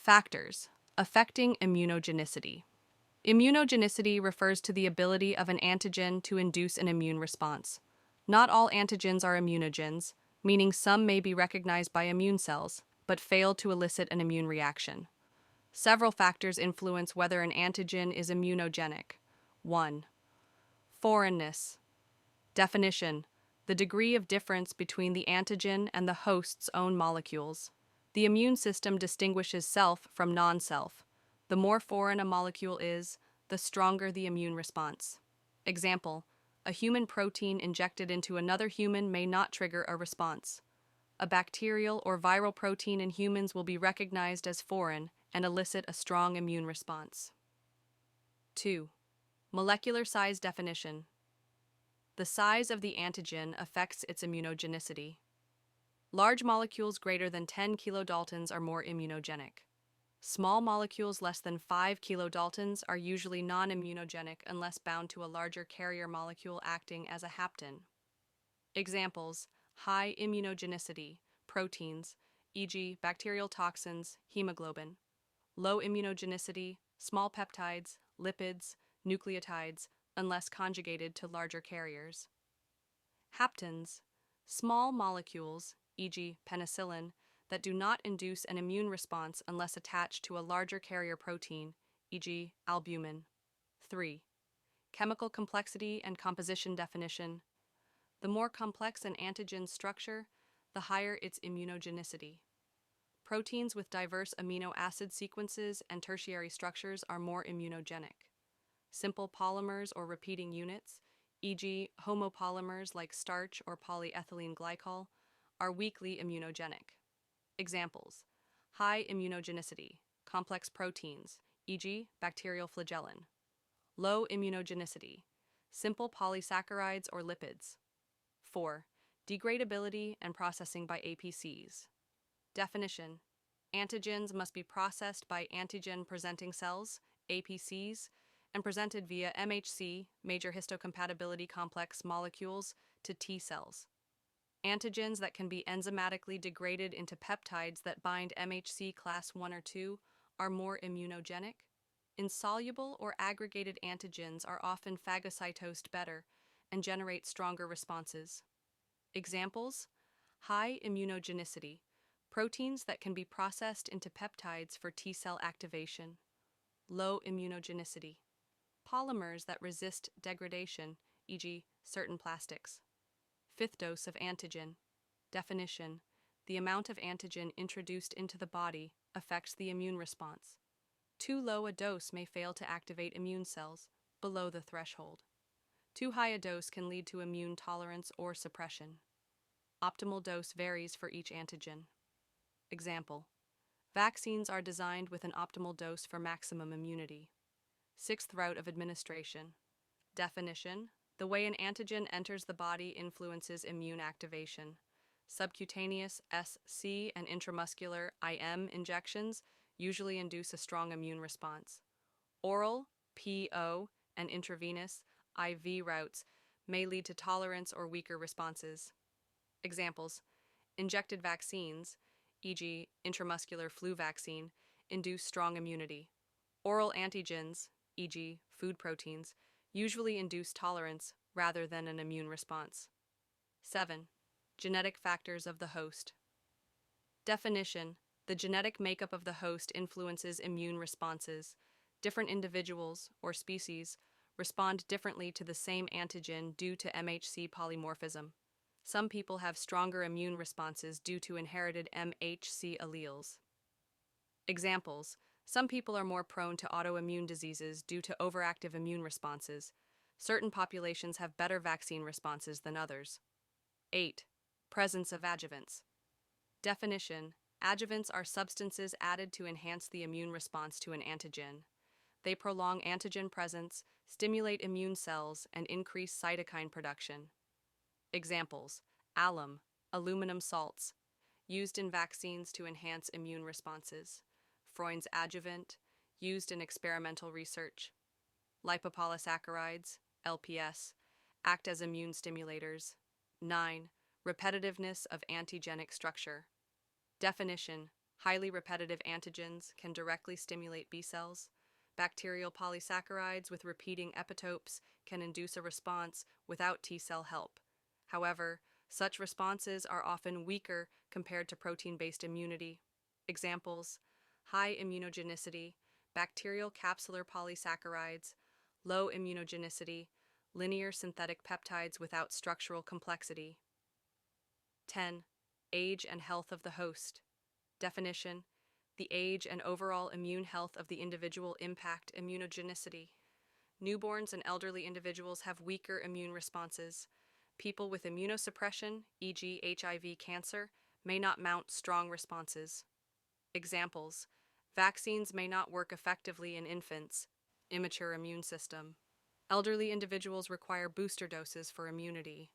Factors affecting immunogenicity. Immunogenicity refers to the ability of an antigen to induce an immune response. Not all antigens are immunogens, meaning some may be recognized by immune cells, but fail to elicit an immune reaction. Several factors influence whether an antigen is immunogenic. 1. Foreignness. Definition: the degree of difference between the antigen and the host's own molecules. The immune system distinguishes self from non-self. The more foreign a molecule is, the stronger the immune response. Example: a human protein injected into another human may not trigger a response. A bacterial or viral protein in humans will be recognized as foreign and elicit a strong immune response. 2. Molecular size definition. The size of the antigen affects its immunogenicity. Large molecules greater than 10 kilodaltons are more immunogenic. Small molecules less than 5 kilodaltons are usually non-immunogenic unless bound to a larger carrier molecule acting as a hapten. Examples: high immunogenicity, proteins, e.g., bacterial toxins, hemoglobin. Low immunogenicity, small peptides, lipids, nucleotides, unless conjugated to larger carriers. Haptens, small molecules, e.g., penicillin, that do not induce an immune response unless attached to a larger carrier protein, e.g., albumin. 3. Chemical complexity and composition definition. The more complex an antigen's structure, the higher its immunogenicity. Proteins with diverse amino acid sequences and tertiary structures are more immunogenic. Simple polymers or repeating units, e.g., homopolymers like starch or polyethylene glycol, are weakly immunogenic. Examples: high immunogenicity, complex proteins, e.g., bacterial flagellin. Low immunogenicity, simple polysaccharides or lipids. 4. Degradability and processing by APCs. Definition: antigens must be processed by antigen-presenting cells, APCs, and presented via MHC, major histocompatibility complex molecules, to T cells. Antigens that can be enzymatically degraded into peptides that bind MHC class 1 or 2 are more immunogenic. Insoluble or aggregated antigens are often phagocytosed better and generate stronger responses. Examples: high immunogenicity, proteins that can be processed into peptides for T-cell activation. Low immunogenicity, polymers that resist degradation, e.g., certain plastics. 5th dose of antigen. Definition: the amount of antigen introduced into the body affects the immune response. Too low a dose may fail to activate immune cells, below the threshold. Too high a dose can lead to immune tolerance or suppression. Optimal dose varies for each antigen. Example: vaccines are designed with an optimal dose for maximum immunity. 6th route of administration. Definition: the way an antigen enters the body influences immune activation. Subcutaneous SC and intramuscular IM injections usually induce a strong immune response. Oral, PO, and intravenous IV routes may lead to tolerance or weaker responses. Examples: injected vaccines, e.g., intramuscular flu vaccine, induce strong immunity. Oral antigens, e.g., food proteins, usually induce tolerance rather than an immune response. 7. Genetic factors of the host. Definition: the genetic makeup of the host influences immune responses. Different individuals, or species, respond differently to the same antigen due to MHC polymorphism. Some people have stronger immune responses due to inherited MHC alleles. Examples: some people are more prone to autoimmune diseases due to overactive immune responses. Certain populations have better vaccine responses than others. 8. Presence of adjuvants. Definition: adjuvants are substances added to enhance the immune response to an antigen. They prolong antigen presence, stimulate immune cells, and increase cytokine production. Examples: alum, aluminum salts, used in vaccines to enhance immune responses. Freund's adjuvant, used in experimental research. Lipopolysaccharides, LPS, act as immune stimulators. 9. Repetitiveness of antigenic structure. Definition: Highly repetitive antigens can directly stimulate B cells. Bacterial polysaccharides with repeating epitopes can induce a response without T cell help. However, such responses are often weaker compared to protein-based immunity. Examples: high immunogenicity, bacterial capsular polysaccharides; low immunogenicity, linear synthetic peptides without structural complexity. 10. Age and health of the host. Definition: the age and overall immune health of the individual impact immunogenicity. Newborns and elderly individuals have weaker immune responses. People with immunosuppression, e.g., HIV cancer, may not mount strong responses. Examples: vaccines may not work effectively in infants, immature immune system. Elderly individuals require booster doses for immunity.